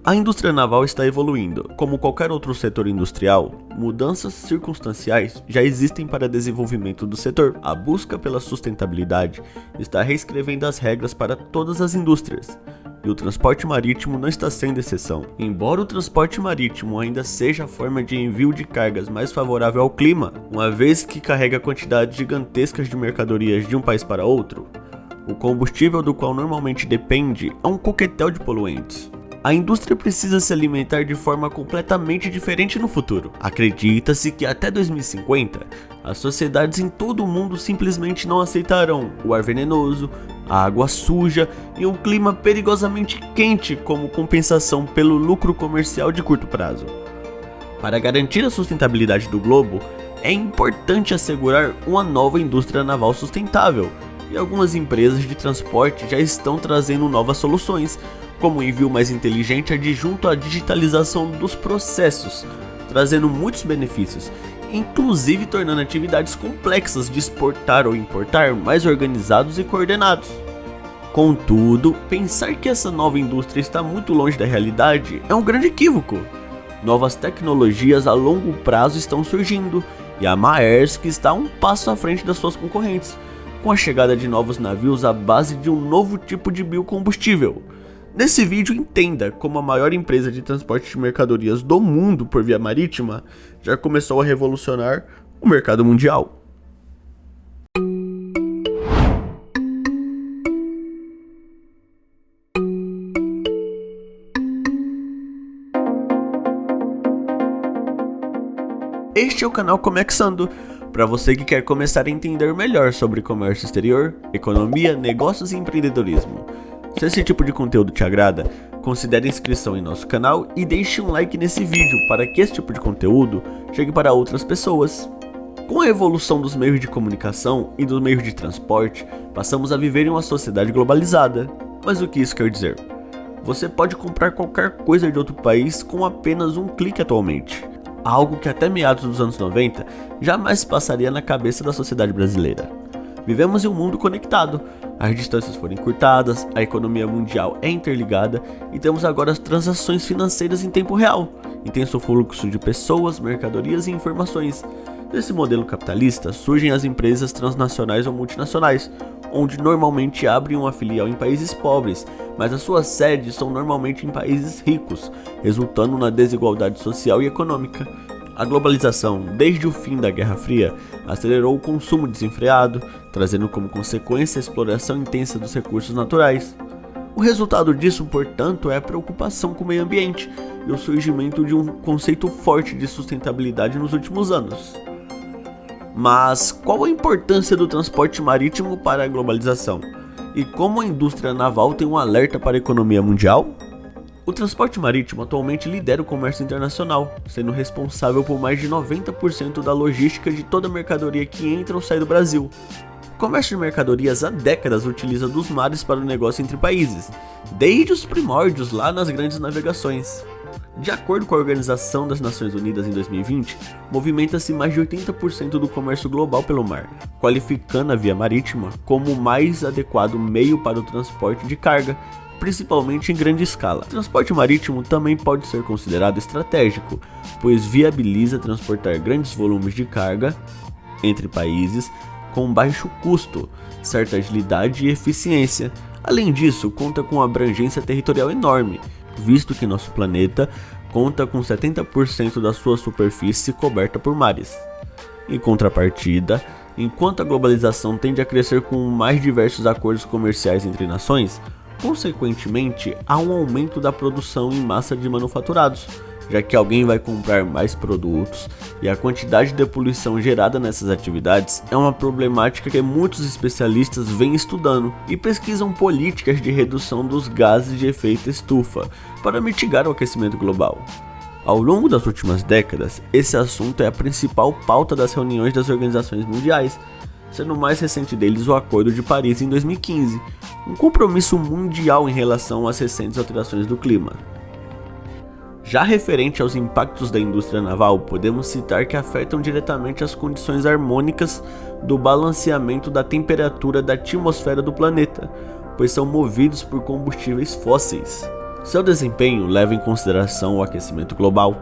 A indústria naval está evoluindo. Como qualquer outro setor industrial, mudanças circunstanciais já existem para o desenvolvimento do setor. A busca pela sustentabilidade está reescrevendo as regras para todas as indústrias. E o transporte marítimo não está sendo exceção. Embora o transporte marítimo ainda seja a forma de envio de cargas mais favorável ao clima, uma vez que carrega quantidades gigantescas de mercadorias de um país para outro, o combustível do qual normalmente depende é um coquetel de poluentes. A indústria precisa se alimentar de forma completamente diferente no futuro. Acredita-se que até 2050, as sociedades em todo o mundo simplesmente não aceitarão o ar venenoso, a água suja e um clima perigosamente quente como compensação pelo lucro comercial de curto prazo. Para garantir a sustentabilidade do globo, é importante assegurar uma nova indústria naval sustentável, e algumas empresas de transporte já estão trazendo novas soluções, como o envio mais inteligente adjunto à digitalização dos processos, trazendo muitos benefícios, inclusive tornando atividades complexas de exportar ou importar mais organizados e coordenados. Contudo, pensar que essa nova indústria está muito longe da realidade é um grande equívoco. Novas tecnologias a longo prazo estão surgindo, e a Maersk está um passo à frente das suas concorrentes, com a chegada de novos navios à base de um novo tipo de biocombustível. Nesse vídeo, entenda como a maior empresa de transporte de mercadorias do mundo por via marítima já começou a revolucionar o mercado mundial. Este é o canal Comexando, para você que quer começar a entender melhor sobre comércio exterior, economia, negócios e empreendedorismo. Se esse tipo de conteúdo te agrada, considere a inscrição em nosso canal e deixe um like nesse vídeo para que esse tipo de conteúdo chegue para outras pessoas. Com a evolução dos meios de comunicação e dos meios de transporte, passamos a viver em uma sociedade globalizada. Mas o que isso quer dizer? Você pode comprar qualquer coisa de outro país com apenas um clique atualmente. Algo que até meados dos anos 90 jamais passaria na cabeça da sociedade brasileira. Vivemos em um mundo conectado, as distâncias foram encurtadas, a economia mundial é interligada e temos agora as transações financeiras em tempo real, intenso fluxo de pessoas, mercadorias e informações. Nesse modelo capitalista surgem as empresas transnacionais ou multinacionais, onde normalmente abrem uma filial em países pobres, mas as suas sedes são normalmente em países ricos, resultando na desigualdade social e econômica. A globalização, desde o fim da Guerra Fria, acelerou o consumo desenfreado, trazendo como consequência a exploração intensa dos recursos naturais. O resultado disso, portanto, é a preocupação com o meio ambiente e o surgimento de um conceito forte de sustentabilidade nos últimos anos. Mas qual a importância do transporte marítimo para a globalização? E como a indústria naval tem um alerta para a economia mundial? O transporte marítimo atualmente lidera o comércio internacional, sendo responsável por mais de 90% da logística de toda a mercadoria que entra ou sai do Brasil. O comércio de mercadorias há décadas utiliza dos mares para o negócio entre países, desde os primórdios lá nas grandes navegações. De acordo com a Organização das Nações Unidas em 2020, movimenta-se mais de 80% do comércio global pelo mar, qualificando a via marítima como o mais adequado meio para o transporte de carga, principalmente em grande escala. O transporte marítimo também pode ser considerado estratégico, pois viabiliza transportar grandes volumes de carga entre países com baixo custo, certa agilidade e eficiência. Além disso, conta com uma abrangência territorial enorme, visto que nosso planeta conta com 70% da sua superfície coberta por mares. Em contrapartida, enquanto a globalização tende a crescer com mais diversos acordos comerciais entre nações, consequentemente, há um aumento da produção em massa de manufaturados, já que alguém vai comprar mais produtos, e a quantidade de poluição gerada nessas atividades é uma problemática que muitos especialistas vêm estudando e pesquisam políticas de redução dos gases de efeito estufa para mitigar o aquecimento global. Ao longo das últimas décadas, esse assunto é a principal pauta das reuniões das organizações mundiais, sendo o mais recente deles o Acordo de Paris em 2015, um compromisso mundial em relação às recentes alterações do clima. Já referente aos impactos da indústria naval, podemos citar que afetam diretamente as condições harmônicas do balanceamento da temperatura da atmosfera do planeta, pois são movidos por combustíveis fósseis. Seu desempenho leva em consideração o aquecimento global,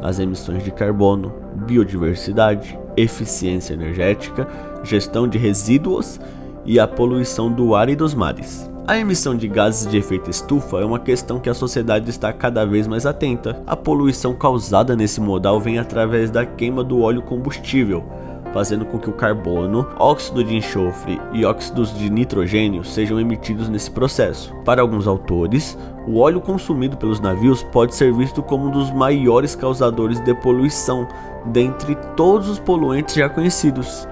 as emissões de carbono, biodiversidade, eficiência energética, gestão de resíduos e a poluição do ar e dos mares. A emissão de gases de efeito estufa é uma questão que a sociedade está cada vez mais atenta. A poluição causada nesse modal vem através da queima do óleo combustível, fazendo com que o carbono, óxido de enxofre e óxidos de nitrogênio sejam emitidos nesse processo. Para alguns autores, o óleo consumido pelos navios pode ser visto como um dos maiores causadores de poluição dentre todos os poluentes já conhecidos.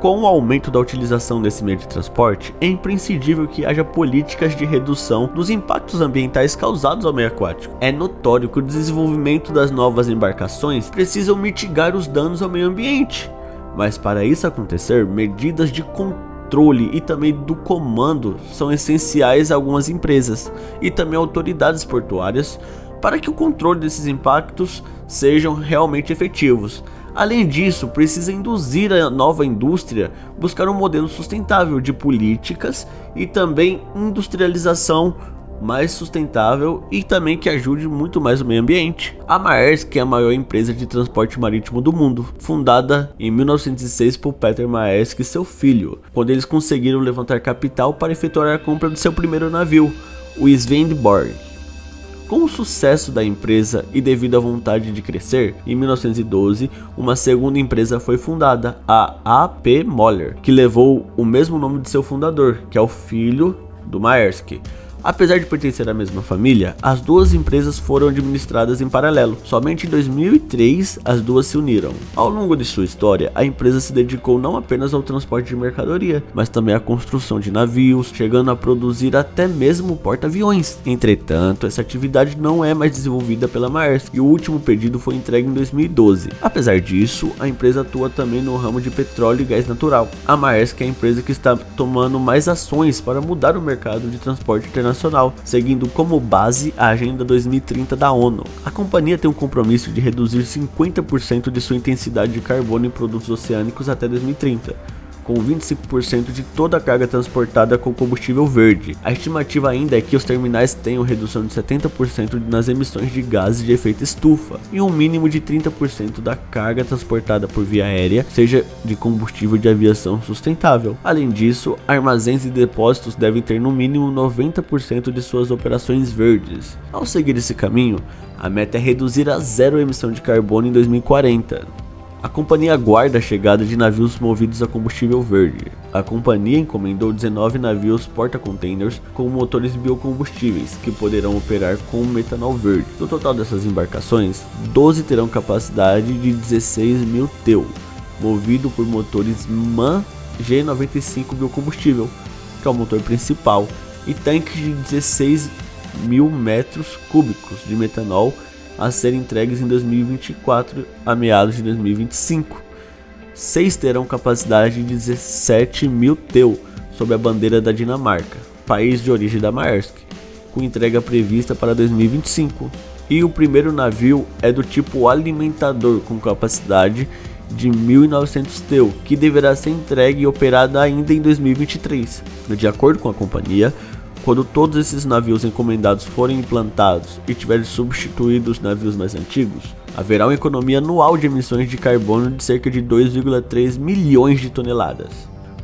Com o aumento da utilização desse meio de transporte, é imprescindível que haja políticas de redução dos impactos ambientais causados ao meio aquático. É notório que o desenvolvimento das novas embarcações precisam mitigar os danos ao meio ambiente. Mas para isso acontecer, medidas de controle e também do comando são essenciais a algumas empresas e também autoridades portuárias para que o controle desses impactos sejam realmente efetivos. Além disso, precisa induzir a nova indústria a buscar um modelo sustentável de políticas e também industrialização mais sustentável e também que ajude muito mais o meio ambiente. A Maersk é a maior empresa de transporte marítimo do mundo, fundada em 1906 por Peter Maersk e seu filho, quando eles conseguiram levantar capital para efetuar a compra do seu primeiro navio, o Swedenborg. Com o sucesso da empresa e devido à vontade de crescer, em 1912, uma segunda empresa foi fundada, a A.P. Moller, que levou o mesmo nome de seu fundador, que é o filho do Maersk. Apesar de pertencer à mesma família, as duas empresas foram administradas em paralelo. Somente em 2003 as duas se uniram. Ao longo de sua história, a empresa se dedicou não apenas ao transporte de mercadoria, mas também à construção de navios, chegando a produzir até mesmo porta-aviões. Entretanto, essa atividade não é mais desenvolvida pela Maersk e o último pedido foi entregue em 2012. Apesar disso, a empresa atua também no ramo de petróleo e gás natural. A Maersk é a empresa que está tomando mais ações para mudar o mercado de transporte internacional, seguindo como base a Agenda 2030 da ONU. A companhia tem um compromisso de reduzir 50% de sua intensidade de carbono em produtos oceânicos até 2030, com 25% de toda a carga transportada com combustível verde. A estimativa ainda é que os terminais tenham redução de 70% nas emissões de gases de efeito estufa e um mínimo de 30% da carga transportada por via aérea seja de combustível de aviação sustentável. Além disso, armazéns e depósitos devem ter no mínimo 90% de suas operações verdes. Ao seguir esse caminho, a meta é reduzir a zero emissão de carbono em 2040. A companhia aguarda a chegada de navios movidos a combustível verde. A companhia encomendou 19 navios porta-containers com motores biocombustíveis que poderão operar com metanol verde. No total dessas embarcações, 12 terão capacidade de 16.000 TEU, movido por motores MAN G95 biocombustível, que é o motor principal, e tanques de 16.000 metros cúbicos de metanol a serem entregues em 2024 a meados de 2025. 6 terão capacidade de 17.000 TEU sob a bandeira da Dinamarca, país de origem da Maersk, com entrega prevista para 2025. E o primeiro navio é do tipo alimentador com capacidade de 1.900 TEU, que deverá ser entregue e operada ainda em 2023. De acordo com a companhia, quando todos esses navios encomendados forem implantados e tiverem substituído os navios mais antigos, haverá uma economia anual de emissões de carbono de cerca de 2,3 milhões de toneladas.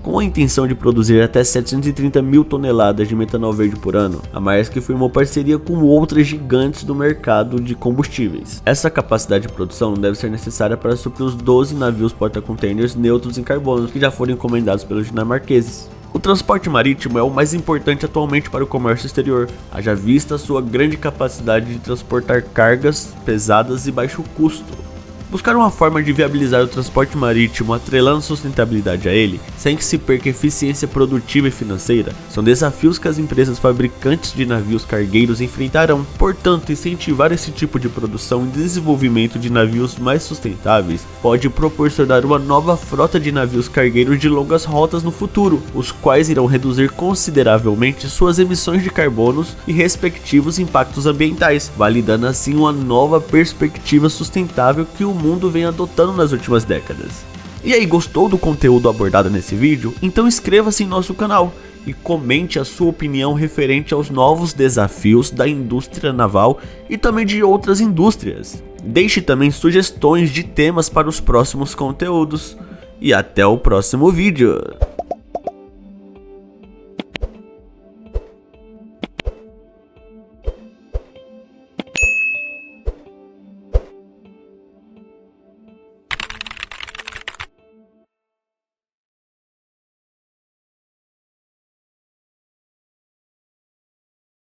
Com a intenção de produzir até 730.000 toneladas de metanol verde por ano, a Maersk firmou parceria com outras gigantes do mercado de combustíveis. Essa capacidade de produção deve ser necessária para suprir os 12 navios porta-containers neutros em carbono que já foram encomendados pelos dinamarqueses. O transporte marítimo é o mais importante atualmente para o comércio exterior, haja vista sua grande capacidade de transportar cargas pesadas e baixo custo. Buscar uma forma de viabilizar o transporte marítimo atrelando sustentabilidade a ele, sem que se perca eficiência produtiva e financeira, são desafios que as empresas fabricantes de navios cargueiros enfrentarão. Portanto, incentivar esse tipo de produção e desenvolvimento de navios mais sustentáveis pode proporcionar uma nova frota de navios cargueiros de longas rotas no futuro, os quais irão reduzir consideravelmente suas emissões de carbonos e respectivos impactos ambientais, validando assim uma nova perspectiva sustentável que o mundo vem adotando nas últimas décadas. E aí, gostou do conteúdo abordado nesse vídeo? Então inscreva-se em nosso canal e comente a sua opinião referente aos novos desafios da indústria naval e também de outras indústrias. Deixe também sugestões de temas para os próximos conteúdos. E até o próximo vídeo!